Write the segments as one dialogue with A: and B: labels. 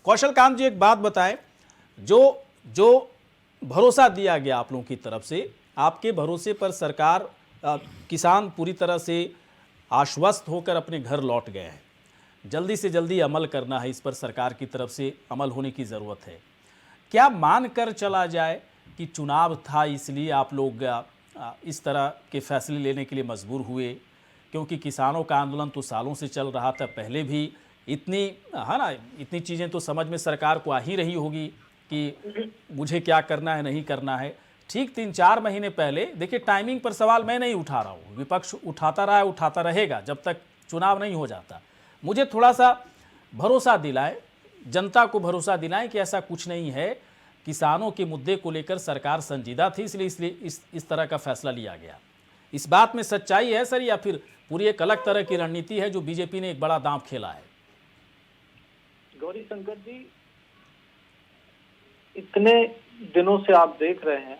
A: कौशल कांत जी एक बात बताएं, जो जो भरोसा दिया गया आप लोगों की तरफ से, आपके भरोसे पर सरकार किसान पूरी तरह से आश्वस्त होकर अपने घर लौट गए हैं। जल्दी से जल्दी अमल करना है, इस पर सरकार की तरफ से अमल होने की ज़रूरत है। क्या मान कर चला जाए कि चुनाव था इसलिए आप लोग इस तरह के फैसले लेने के लिए मजबूर हुए? क्योंकि किसानों का आंदोलन तो सालों से चल रहा था, पहले भी इतनी है ना, इतनी चीज़ें तो समझ में सरकार को आ ही रही होगी कि मुझे क्या करना है नहीं करना है। ठीक 3-4 महीने पहले, देखिए टाइमिंग पर सवाल मैं नहीं उठा रहा हूँ, विपक्ष उठाता रहा है, उठाता रहेगा जब तक चुनाव नहीं हो जाता। मुझे थोड़ा सा भरोसा दिलाएं, जनता को भरोसा दिलाएं कि ऐसा कुछ नहीं है, किसानों के मुद्दे को लेकर सरकार संजीदा थी, इसलिए इस तरह का फैसला लिया गया। इस बात में सच्चाई है सर, या फिर पूरी एक अलग तरह की रणनीति है जो बीजेपी ने एक बड़ा दांव खेला है?
B: गौरी शंकर जी, इतने दिनों से आप देख रहे हैं,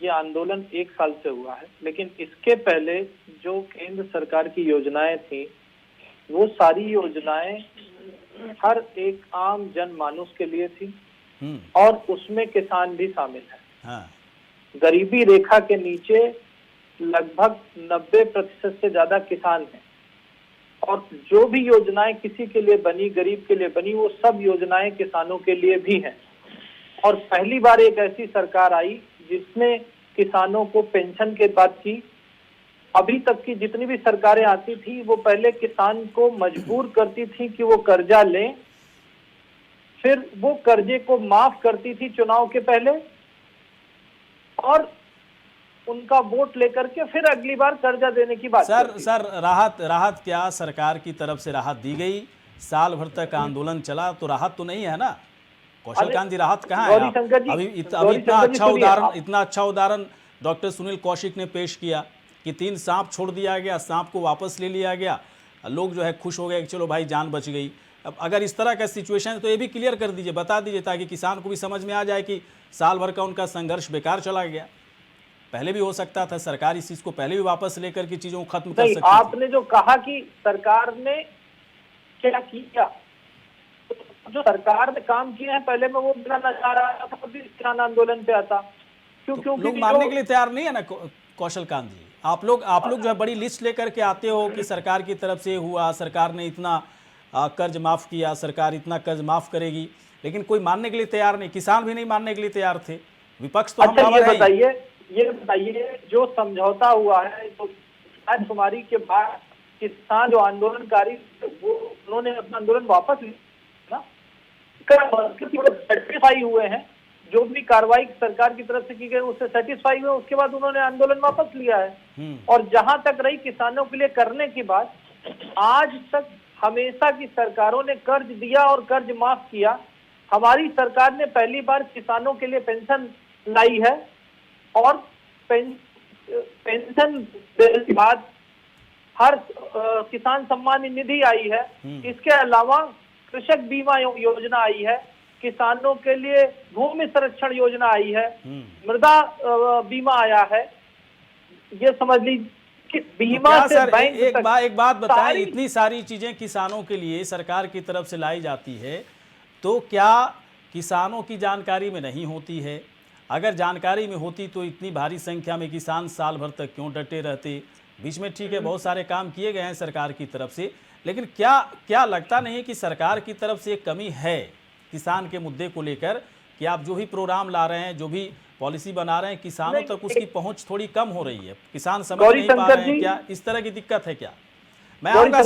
B: ये आंदोलन 1 साल से हुआ है, लेकिन इसके पहले जो केंद्र सरकार की योजनाएं थी, वो सारी योजनाएं हर एक आम जनमानुस के लिए थी और उसमें किसान भी शामिल है।
A: हाँ।
B: गरीबी रेखा के नीचे लगभग 90% से ज्यादा किसान हैं और जो भी योजनाएं किसी के लिए बनी, गरीब के लिए बनी, वो सब योजनाएं किसानों के लिए भी हैं। और पहली बार एक ऐसी सरकार आई जिसने किसानों को पेंशन के बाद की, अभी तक की जितनी भी सरकारें आती थी वो पहले किसान को मजबूर करती थी कि वो कर्जा लें, फिर वो कर्जे को माफ करती थी चुनाव के पहले और उनका वोट लेकर के फिर अगली बार कर्जा देने की बात करती।
A: सर राहत क्या सरकार की तरफ से राहत दी गई? साल भर तक आंदोलन चला तो राहत तो नहीं है ना कौशल कांत जी? राहत कहाँ है? अभी इतना अच्छा उदाहरण डॉक्टर सुनील कौशिक ने पेश किया कि 3 सांप छोड़ दिया गया, सांप को वापस ले लिया गया, लोग जो है खुश हो गए कि चलो भाई जान बच गई। अब अगर इस तरह का सिचुएशन है तो ये भी क्लियर कर दीजिए, बता दीजिए, ताकि किसान को भी समझ में आ जाए कि साल भर का उनका संघर्ष बेकार चला गया। पहले भी हो सकता था, सरकार इस चीज को पहले भी वापस लेकर के चीजों को खत्म कर सकती थी।
B: आपने जो कहा कि सरकार ने क्या किया, जो सरकार ने काम किया है पहले मैं वो गिनाना चाह रहा था, भी किसान आंदोलन पे आता। क्यों
A: लोग मानने के लिए तैयार नहीं है ना कौशल कांत जी? आप लोग जो है बड़ी लिस्ट लेकर के आते हो कि सरकार की तरफ से हुआ, सरकार ने इतना कर्ज माफ किया, सरकार इतना कर्ज माफ करेगी, लेकिन कोई मानने के लिए तैयार नहीं, किसान भी नहीं मानने के लिए तैयार थे। विपक्ष तो
B: ये बताइए जो समझौता हुआ है, तो शुमारी के बाद किसान जो आंदोलनकारी वो उन्होंने अपना आंदोलन वापस लिया ना, सेटिस्फाई हुए हैं, जो भी कार्रवाई सरकार की तरफ से की गई उससे सेटिस्फाई हुए, उसके बाद उन्होंने आंदोलन वापस लिया है। और जहां तक रही किसानों के लिए करने की बात, आज तक हमेशा की सरकारों ने कर्ज दिया और कर्ज माफ किया। हमारी सरकार ने पहली बार किसानों के लिए पेंशन लाई है और पेंशन के बाद हर किसान सम्मान निधि आई है। इसके अलावा कृषक बीमा योजना आई है, किसानों के लिए भूमि संरक्षण योजना आई है, मृदा बीमा आया है। ये समझ लीजिए कि बीमा
A: तो
B: से
A: बैंक एक बात बताएं, इतनी सारी चीजें किसानों के लिए सरकार की तरफ से लाई जाती है, तो क्या किसानों की जानकारी में नहीं होती है? अगर जानकारी में होती तो इतनी भारी संख्या में किसान साल भर तक क्यों डटे रहते? बीच में ठीक है बहुत सारे काम किए गए हैं सरकार की तरफ से, लेकिन क्या लगता नहीं कि सरकार की तरफ से एक कमी है किसान के मुद्दे को लेकर, कि आप जो भी प्रोग्राम ला रहे हैं, जो भी पॉलिसी बना रहे हैं, किसानों तक उसकी पहुंच थोड़ी कम हो रही है, किसान समझ नहीं पा रहे हैं? क्या इस तरह की दिक्कत है क्या? मैं आऊंगा।